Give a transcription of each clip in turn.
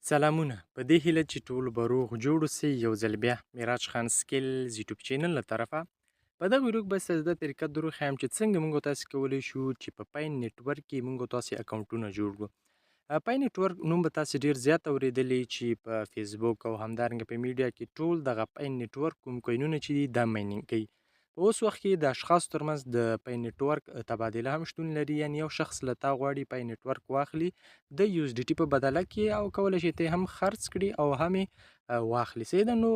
سلامونه په دې هیله چې ټول به روغ جوړ اوسئ یو ځل بیا معراج خان سکیلز یوټیوب چینل له طرفه په دغه ویډیو کې به ستاسو د طریقه دروښیم چې څنګه موږ تاسو کولی شو چې په پاین نیټورک کې موږ تاسو اکاونټونه جوړ کړو پاین نیټورک نوم به تاسو ډیر زیات اوریدلی چې په فیسبوک او همدارنګه په میډیا کې ټول دغه پاین نیټورک کوم کوینونه چې دي دا ماینینګ کوي په اوس وخت کې د اشخاصو ترمنځ د پاین نیټورک تبادله هم شتون لري یعنی یو شخص له تا غواړي پاین نیټورک واخلي د یو اس ډي ټي په بدله کې او کولی شي ته هم خرڅ کړي او هم واخلي سیده نو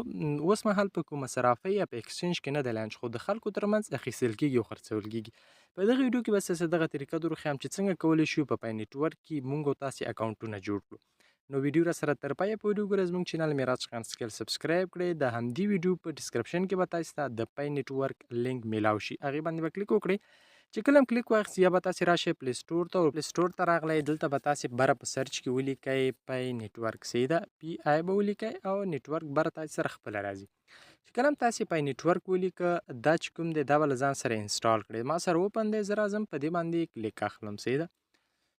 اوس مهال په کومه صرافۍ یا په اکسچینج کې نه دی لانچ خو د خلکو ترمنځ اخیستل کیږي او خرڅول کیږي په دغه ویډیو کې به ستاسو دغه طریقه دروښیم چې څنګه کولی شو په پاین نیټورک کې موږ او تاسې اکاونټونه جوړ کړو نو ویډیو را سره تر پایه پورې وګورئ زموږ چینل معراج خان سکیل سبسکرایب کړئ د همدې ویډیو په ډسکرپشن کې به تاسو ته د پاین نیټورک لینک میلاو شي هغې باندې به کلیک وکړئ چې کله هم کلیک واخیست یا به تاسې راشئ پلی سټور ته او پلی سټور ته راغلی دلته به تاسې بره په سرچ کې ولیکئ پای نیټورک سیده پی آی به ولیکئ او نیټورک بره تاسې سره خپله راځي چې کله هم تاسې پای نیټورک ولیکه دا چې کوم دی دا به له ځان سره انسټال کړئ ما سره اوپن دی زه راځم په دې باندې کلیک اخلم سیده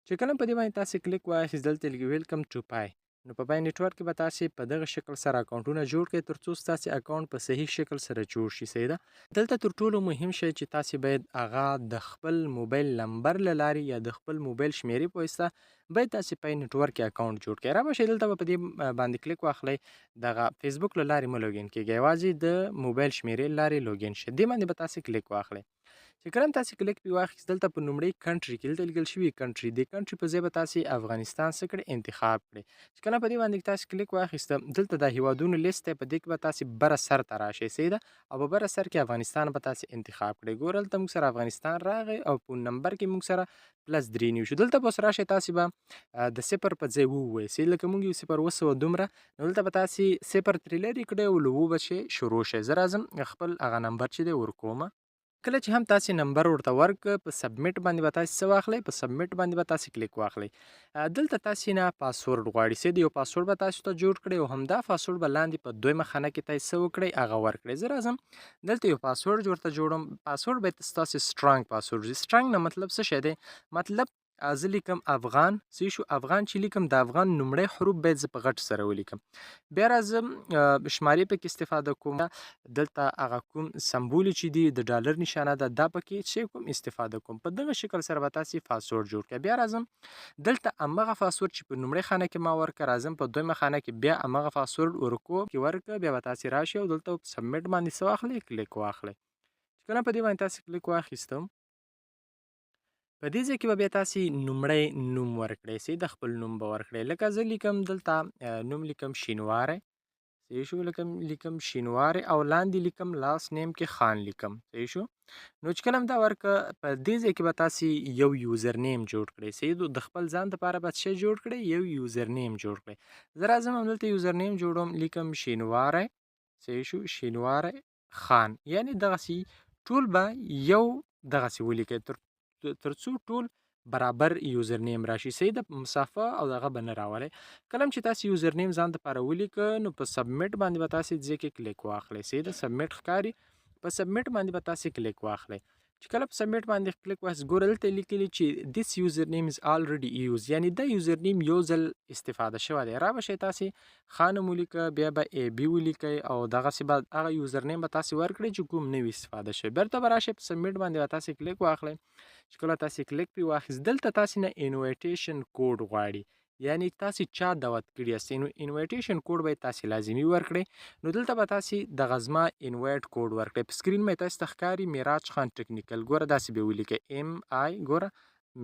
چې کله په دې باندې تاسې کلیک واخیست دلته لیکي ویلکم ټو پای نو په پای نیټورک کې به تاسې په دغه شکل سره اکاونټونه جوړ کړئ تر څو ستاسې اکاونټ په صحیح شکل سره جوړ شي سیده دلته تر ټولو مهم شی چې تاسې باید هغه د خپل موبایل نمبر له لارې یا د خپل موبایل شمیرې په واسطه باید تاسې پای نیټورک کې اکاونټ جوړ کړئ را به شئ دلته به په دې باندې کلیک واخلئ دغه فیسبوک له لارې مه لوګین کېږئ یوازې د موبایل شمیرې له لارې لوګین شئ دې باندې به تاسې کلیک واخلئ چې کله هم تاسې کلیک پې واخیست دلته په لومړۍ کنټري کې دلته لیکل شوي کنټري د کنټري په ځای به تاسې افغانستان څه کړئ انتخاب کړئ چې کله په دې باندې تاسې کلیک واخیسته دلته د هیوادونو لیست دی په دې کې به تاسې بره سر ته راشئ سیده او په بره سر کې افغانستان به تاسې انتخاب کړئ ګوره دلته موږ سره افغانستان راغی او په نمبر کې موږ سره پلس 3 نیو شو دلته به اوس راشئ تاسې به د صفر په ځای ووایسئ لکه موږ یو صفر وسوه دومره نو دلته به تاسې صفر ترې لرې کړئ او له 7 به چې شروع شئ زه راځم خپل هغه نمبر چې دی ورکومه کله چې هم تاسې نمبر ورته ورکړه په سبمیټ باندې به تاسې څه واخلئ په سبمیټ باندې به تاسې کلیک واخلئ دلته تاسې نه پاسورډ غواړي سید یو پاسورډ به تاسو ته جوړ کړئ او همدا پاسورډ به لاندې په دویمه خانه کې تاسې څه وکړئ هغه ورکړئ زه راځم دلته یو پاسورډ ورته جوړم پاسورډ باید ستاسې سټرانګ پاسورډ وي سټرانګ نه مطلب څه شی دی مطلب زه لیکم افغان څه شو افغان چې لیکم د افغان نومړی حروف باید زه په غټ سره ولیکم بیا راځم شمارې پکې استفاده کوم دلته هغه کوم سمبول چې دی د ډالر نشانه ده دا پکې چې کوم استفاده کوم په دغه شکل سره به تاسې پاسورډ جوړ کړئ بیا راځم دلته همغه پاسورډ چې په لومړۍ خانه کې ما ورکړه راځم په دویمه خانه کې بیا همغه پاسورډ ورکوم کې ورکړه بیا به تاسې راشئ او دلته په سبمیټ باندې څه واخلئ کلیک واخلئ چې کله په دې باندې تاسې کلیک واخیستم په دې ځای کې به بیا تاسې لومړی نوم ورکړئ سي د خپل نوم به ورکړئ لکه زه لیکم دلته نوم لیکم شینواری صحیح شو لیکم شینواری او لاندې لیکم لاس نیم کې خان لیکم صحیح شو نو چې کله هم دا ورکه په دې ځای کې به تاسې یو یوزر نیم جوړ کړئ صحیح د خپل ځان دپاره به څه جوړ کړئ یو یوزر نیم جوړ کړئ زه راځم همدلته یوزر نیم جوړوم لیکم شینواری صحیح شو شینواری خان یعنی دغسې ټول به یو دغسې ولیکئ تر څو ټول برابر یوزر نیم راشي صحیح د مسافه او دغه به نه راولئ کله چې تاسې یوزر نیم ځان دپاره ولیکه نو په سبمیټ باندې به تاسې ځای کې کلیک واخلئ صحیح د سبمیټ ښکاري په سبمیټ باندې به تاسې کلیک واخلئ چې کله په سبمیټ باندې کلیک واخیست ګوره دلته لیکلي چې دیس یوزر نیم از الریډي یوز یعنی دا یوزر نیم یو ځل استفاده شوی دی را به شئ تاسې خان نوم ولیکه بیا به ای بي ولیکئ او دغسې به هغه یوزر نیم به تاسې ورکړئ چې کوم نوي استفاده شوی بیرته به راشئ په سبمیټ باندې به تاسې کلیک واخلئ چې کله تاسې کلیک پې واخیست دلته تاسې نه انویټیشن کوډ غواړي یعنی تاسې چا دعوت کړي یاست انویټیشن کوډ باید تاسې لازمي ورکړئ نو دلته به تاسې دغه زما انویټ کوډ ورکړئ په سکرین باندې تاسې ته ښکاري معراج خان ټکنیکل ګوره داسې به ولیکئ ام آی ګوره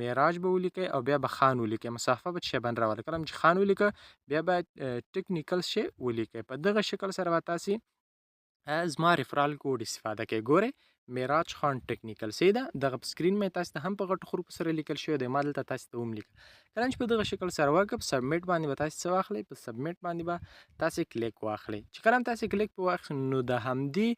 معراج به ولیکئ او بیا به خان ولیکئ مسافه به څه باندې راولئ کله چې خان ولیکه بیا باید ټکنیکل شی ولیکئ په دغه شکل سره به تاسې زما ریفرال کوډ استفاده کوي ګورئ معراج خان ټکنیکل سي ده دغه په سکرین مې تاسو ته هم په غټو حروفو سره لیکل شوی دی ما دلته تاسو ته هم لیکم کله چې په دغه شکل سره وکړه په سبمیټ باندې به تاسو څه واخلئ په سبمیټ باندې به تاسې کلیک واخلئ چې کله هم تاسې کلیک په واخلئ نو د همدې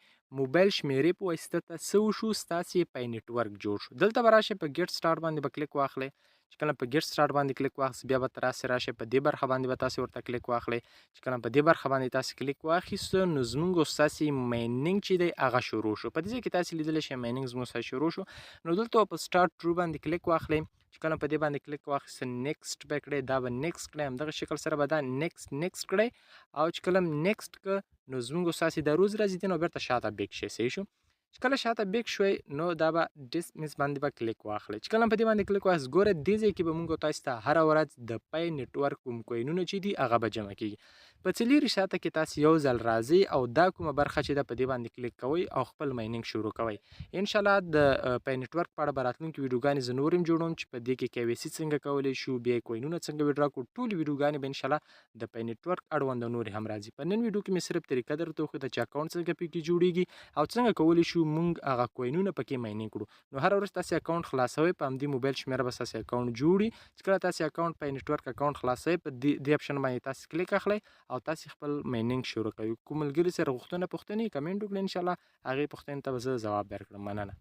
موبایل شمیرې په واسطه ته څه وشو ستاسې پای نیټورک جوړ شو دلته به راشئ په ګیټ سټارټ باندې به کلیک واخلئ چې کله په ګیټ سټارټ باندې کلیک واخیست بیا به تراسې راشئ په دې برخه باندې به تاسې ورته کلیک واخلئ چې کله په دې برخه باندې تاسې کلیک واخیسته نو زموږ او ستاسې ماینینګ چې دی هغه شروع شو په دې ځای کې تاسې لیدلی شئ ماینینګ زموږ سره شروع شو نو دلته په سټارټ ټرو باندې کلیک واخلئ چې کله په دې باندې کلیک واخیست نیکسټ به کړئ دا به نیکسټ کړئ همدغه شکل سره به دا نیکسټ کړئ او چې کله نیکسټ که نو زموږ ستاسې دا روز راځي نو بیرته شاته بیک شئ صحیح شو چې کله شاته بیک شوئ نو دا به ډسمس باندې به کلیک واخلئ چې کله په دې باندې کلیک واخیست ګوره دې ځای کې به موږ تاسو ته هره ورځ د پای نیټورک کوم کوینونه چې دي هغه به جمع کیږي په څلوري شاته کې تاسو یو ځل راځئ او دا کومه برخه چې ده په دې باندې کلیک کوئ او خپل مایننګ شروع کوئ انشاءالله د پای نیټورک په اړه به راتلونکي ویډیوګانې زه نور هم جوړوم چې په دې کې KYC څنګه کولی شو بیا یې کوینونه څنګه ویډرا کړو ټولې ویډیوګانې به انشاءالله د پای نیټورک اړوند نورې هم راځي په نن ویډیو کې مې صرف طریقه درته وښوده چې اکاونټ څنګه پکې جوړیږي او څنګه کولی شو موږ هغه کوینونه پکې مایننګ کړو نو هر ورځ تاسو اکاونټ خلاصوئ په همدې موبایل شمیره به تاسو اکاونټ جوړي چې کله تاسو اکاونټ په نیټورک اکاونټ خلاصوئ په دې اپشن باندې تاسو کلیک اخلئ او تاسو خپل مایننګ شروع کوئ کوم ملګري سره غوښتنه پوښتنې کمنټ وکړئ انشاءالله هغې پوښتنې ته به زه ځواب درکړم مننه